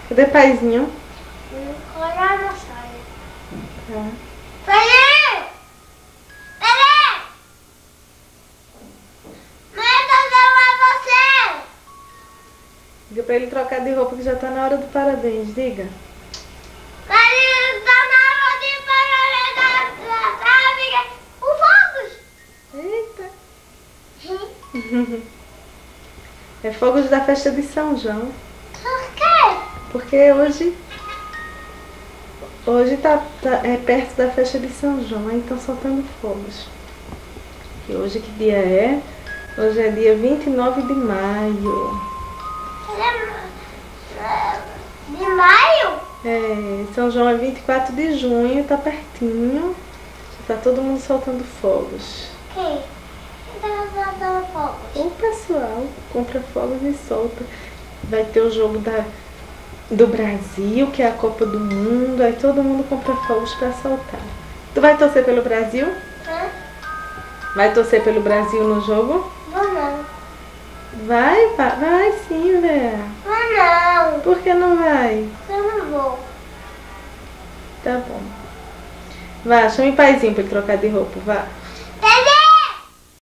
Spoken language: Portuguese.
Cadê paizinho? Olha na saia. Tá. Peraí! Peraí! Mãe, eu tô chamando você! Diga pra ele trocar de roupa que já tá na hora do parabéns, diga. Peraí, tá na hora de parabéns da amiga. O fogos! Eita. É fogos da festa de São João. Por quê? Porque hoje é perto da festa de São João, aí estão soltando fogos. E hoje que dia é? Hoje é dia 29 de maio. De maio? É, São João é 24 de junho, tá pertinho. Já tá todo mundo soltando fogos. Quem? Quem tá soltando fogos? O pessoal compra fogos e solta. Vai ter o jogo do Brasil, que é a Copa do Mundo. Aí todo mundo compra fogos pra soltar. Tu vai torcer pelo Brasil? Hã? Vai torcer pelo Brasil no jogo? Vou não. Vai sim, Vera. Vou não. Por que não vai? Eu não vou. Tá bom. Vá, chame o paizinho pra ele trocar de roupa, vá.